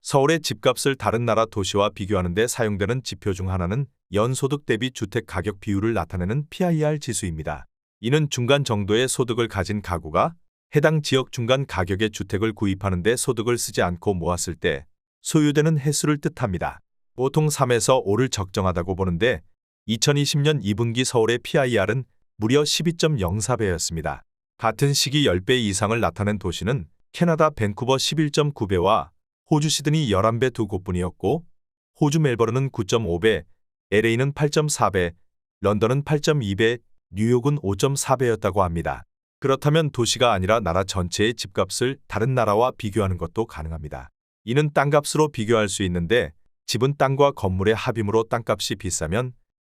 서울의 집값을 다른 나라 도시와 비교하는 데 사용되는 지표 중 하나는 연소득 대비 주택 가격 비율을 나타내는 PIR 지수입니다. 이는 중간 정도의 소득을 가진 가구가 해당 지역 중간 가격의 주택을 구입하는 데 소득을 쓰지 않고 모았을 때 소유되는 횟수를 뜻합니다. 보통 3에서 5를 적정하다고 보는데 2020년 2분기 서울의 PIR은 무려 12.04배였습니다. 같은 시기 10배 이상을 나타낸 도시는 캐나다 밴쿠버 11.9배와 호주 시드니 11배 두 곳뿐이었고 호주 멜버른은 9.5배, LA는 8.4배, 런던은 8.2배, 뉴욕은 5.4배였다고 합니다. 그렇다면 도시가 아니라 나라 전체의 집값을 다른 나라와 비교하는 것도 가능합니다. 이는 땅값으로 비교할 수 있는데 집은 땅과 건물의 합임으로 땅값이 비싸면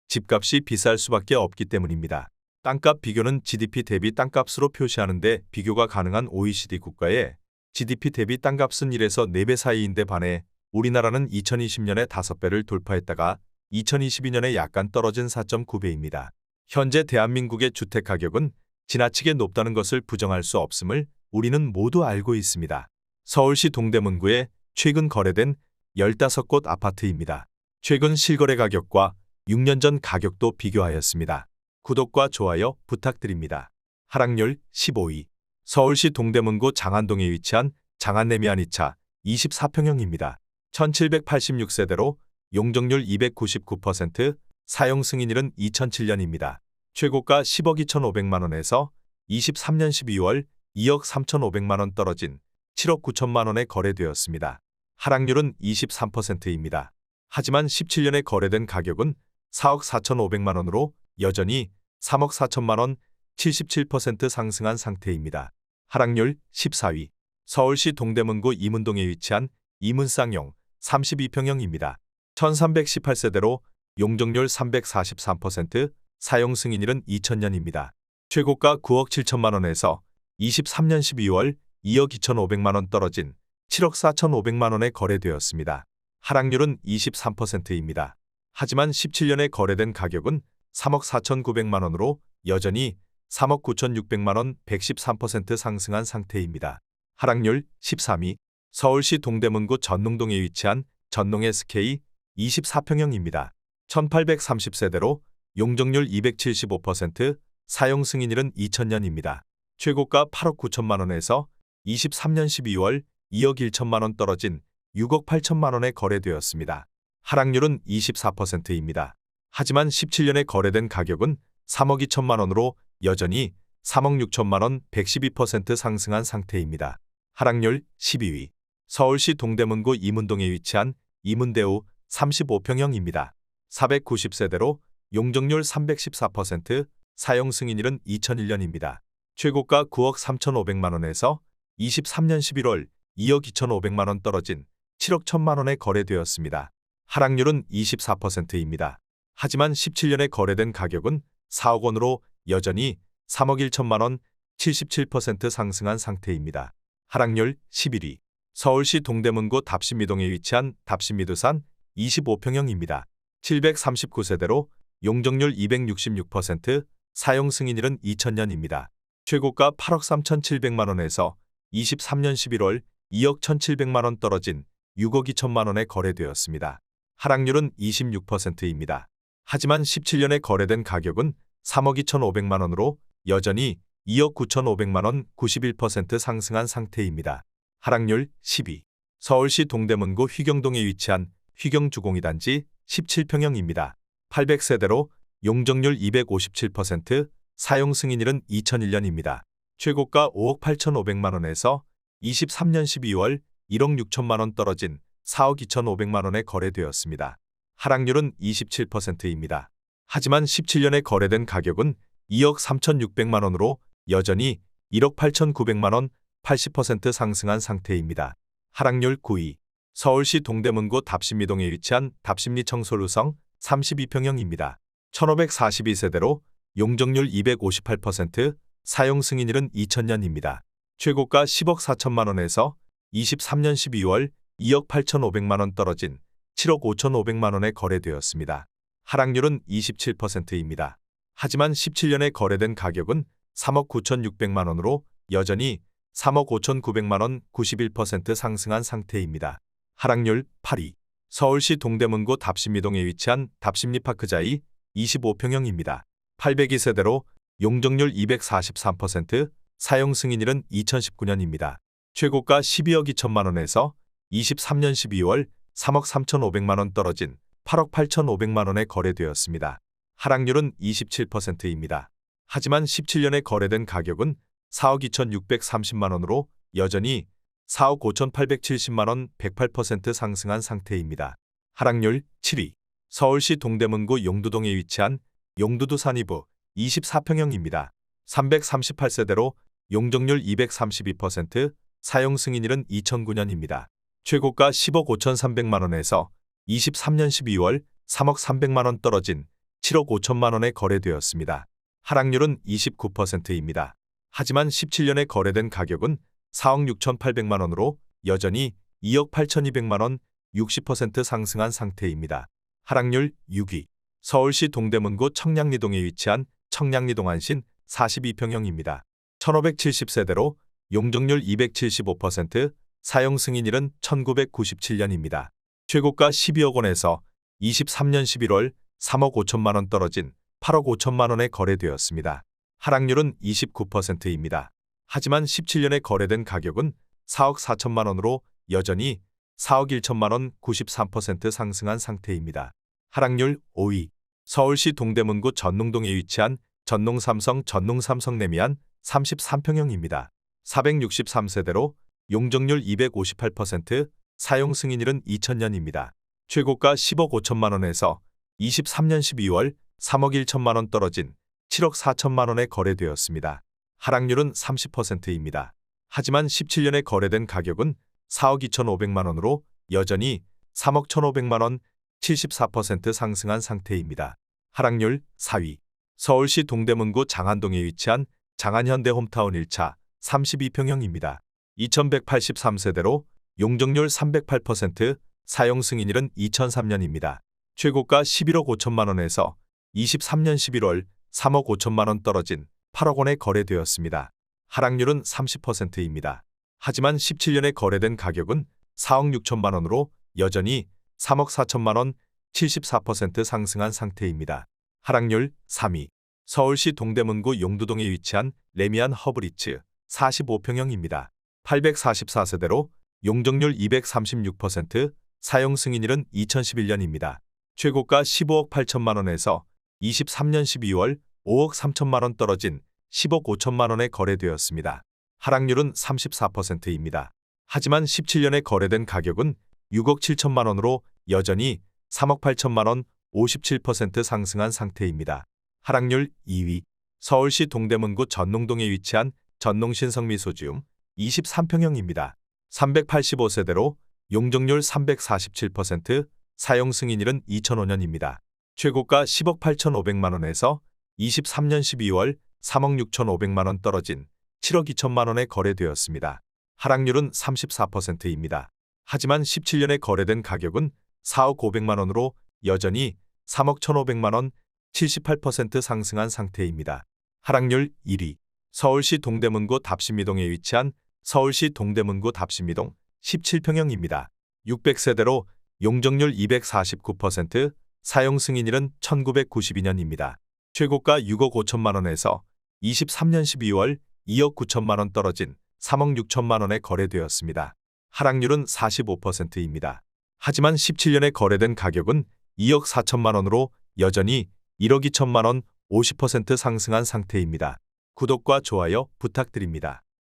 집값이 비쌀 수밖에 없기 때문입니다. 땅값 비교는 GDP 대비 땅값으로 표시하는데 비교가 가능한 OECD 국가의 GDP 대비 땅값은 1에서 4배 사이인데 반해 우리나라는 2020년에 5배를 돌파했다가 2022년에 약간 떨어진 4.9배입니다. 현재 대한민국의 주택 가격은 지나치게 높다는 것을 부정할 수 없음을 우리는 모두 알고 있습니다. 서울시 동대문구에 최근 거래된 15곳 아파트입니다. 최근 실거래 가격과 6년 전 가격도 비교하였습니다. 구독과 좋아요 부탁드립니다. 하락률 15위. 서울시 동대문구 장안동에 위치한 장안내미안 2차 24평형입니다. 1786세대로 용적률 299%, 사용 승인일은 2007년입니다. 최고가 10억 2,500만원에서 23년 12월 2억 3,500만원 떨어진 7억 9천만원에 거래되었습니다. 하락률은 23%입니다. 하지만 17년에 거래된 가격은 4억 4,500만원으로 여전히 3억 4천만원 77% 상승한 상태입니다. 하락률 14위. 서울시 동대문구 이문동에 위치한 이문쌍용 32평형입니다. 1318세대로 용적률 343%, 사용 승인일은 2000년입니다. 최고가 9억 7천만원에서 23년 12월 2억 2,500만원 떨어진 7억 4,500만원에 거래되었습니다. 하락률은 23%입니다. 하지만 17년에 거래된 가격은 3억 4,900만원으로 여전히 3억 9,600만원 113% 상승한 상태입니다. 하락률 13위. 서울시 동대문구 전농동에 위치한 전농 SK 24평형입니다. 1830세대로 용적률 275%, 사용 승인일은 2000년입니다. 최고가 8억 9천만원에서 23년 12월 2억 1천만원 떨어진 6억 8천만원에 거래되었습니다. 하락률은 24%입니다. 하지만 17년에 거래된 가격은 3억 2천만원으로 여전히 3억 6천만원 112% 상승한 상태입니다. 하락률 12위. 서울시 동대문구 이문동에 위치한 이문대우 35평형입니다. 490세대로 용적률 314%, 사용 승인일은 2001년입니다. 최고가 9억 3,500만원에서 23년 11월 2억 2,500만원 떨어진 7억 1천만원에 거래되었습니다. 하락률은 24%입니다. 하지만 17년에 거래된 가격은 4억 원으로 여전히 3억 1천만원 77% 상승한 상태입니다. 하락률 11위. 서울시 동대문구 답신미동에 위치한 답신미두산 25평형입니다. 739세대로 용적률 266%, 사용 승인일은 2000년입니다. 최고가 8억 3,700만원에서 23년 11월 2억 1,700만원 떨어진 6억 2천만원에 거래되었습니다. 하락률은 26%입니다. 하지만 17년에 거래된 가격은 3억 2,500만원으로 여전히 2억 9,500만원 91% 상승한 상태입니다. 하락률 10위. 서울시 동대문구 휘경동에 위치한 휘경주공이단지 17평형입니다. 800세대로 용적률 257%, 사용 승인일은 2001년입니다. 최고가 5억 8,500만원에서 23년 12월 1억 6천만원 떨어진 4억 2,500만원에 거래되었습니다. 하락률은 27%입니다. 하지만 17년에 거래된 가격은 2억 3,600만원으로 여전히 1억 8,900만원 80% 상승한 상태입니다. 하락률 9위. 서울시 동대문구 답신미동에 위치한 답신리 청솔루성 32평형입니다. 1542세대로 용적률 258%, 사용 승인일은 2000년입니다. 최고가 10억 4천만원에서 23년 12월 2억 8,500만원 떨어진 7억 5,500만원에 거래되었습니다. 하락률은 27%입니다. 하지만 17년에 거래된 가격은 3억 9,600만원으로 여전히 3억 5,900만원 91% 상승한 상태입니다. 하락률 8위. 서울시 동대문구 답심리동에 위치한 답심리파크자이 25평형입니다. 802세대로 용적률 243%, 사용 승인일은 2019년입니다. 최고가 12억 2천만 원에서 23년 12월 3억 3,500만 원 떨어진 8억 8,500만 원에 거래되었습니다. 하락률은 27%입니다. 하지만 17년에 거래된 가격은 4억 2,630만 원으로 여전히 4억 5,870만 원 108% 상승한 상태입니다. 하락률 7위. 서울시 동대문구 용두동에 위치한 용두두 산이부 24평형입니다. 338세대로 용적률 232%, 사용 승인일은 2009년입니다. 최고가 10억 5,300만 원에서 23년 12월 3억 300만 원 떨어진 7억 5천만 원에 거래되었습니다. 하락률은 29%입니다. 하지만 17년에 거래된 가격은 4억 6,800만 원으로 여전히 2억 8,200만 원 60% 상승한 상태입니다. 하락률 6위. 서울시 동대문구 청량리동에 위치한 청량리동 안신 42평형입니다. 1570세대로 용적률 275%, 사용 승인일은 1997년입니다. 최고가 12억 원에서 23년 11월 3억 5천만 원 떨어진 8억 5천만 원에 거래되었습니다. 하락률은 29%입니다. 하지만 17년에 거래된 가격은 4억 4천만 원으로 여전히 4억 1천만 원 93% 상승한 상태입니다. 하락률 5위. 서울시 동대문구 전농동에 위치한 전농삼성 전농삼성레미안 33평형입니다. 463세대로 용적률 258%, 사용 승인일은 2000년입니다. 최고가 10억 5천만 원에서 23년 12월 3억 1천만 원 떨어진 7억 4천만 원에 거래되었습니다. 하락률은 30%입니다. 하지만 17년에 거래된 가격은 4억 2,500만 원으로 여전히 3억 1,500만 원 74% 상승한 상태입니다. 하락률 4위. 서울시 동대문구 장안동에 위치한 장안현대홈타운 1차 32평형입니다. 2183세대로 용적률 308%, 사용 승인일은 2003년입니다. 최고가 11억 5천만 원에서 23년 11월 3억 5천만 원 떨어진 8억 원에 거래되었습니다. 하락률은 30%입니다. 하지만 17년에 거래된 가격은 4억 6천만 원으로 여전히 3억 4천만 원 74% 상승한 상태입니다. 하락률 3위. 서울시 동대문구 용두동에 위치한 레미안 허브리츠 45평형입니다. 844세대로 용적률 236%, 사용 승인일은 2011년입니다. 최고가 15억 8천만 원에서 23년 12월 5억 3천만 원 떨어진 10억 5천만 원에 거래되었습니다. 하락률은 34%입니다. 하지만 17년에 거래된 가격은 6억 7천만 원으로 여전히 3억 8천만 원 57% 상승한 상태입니다. 하락률 2위. 서울시 동대문구 전농동에 위치한 전농신성미소지움 23평형입니다. 385세대로 용적률 347%, 사용 승인일은 2005년입니다. 최고가 10억 8,500만 원에서 23년 12월 3억 6,500만 원 떨어진 7억 2천만 원에 거래되었습니다. 하락률은 34%입니다. 하지만 17년에 거래된 가격은 4억 500만 원으로 여전히 3억 1,500만 원 78% 상승한 상태입니다. 하락률 1위. 서울시 동대문구 답심리동에 위치한 서울시 동대문구 답심리동 17평형입니다. 600세대로 용적률 249%, 사용 승인일은 1992년입니다. 최고가 6억 5천만 원에서 23년 12월 2억 9천만 원 떨어진 3억 6천만 원에 거래되었습니다. 하락률은 45%입니다. 하지만 17년에 거래된 가격은 2억 4천만 원으로 여전히 1억 2천만 원 50% 상승한 상태입니다. 구독과 좋아요 부탁드립니다.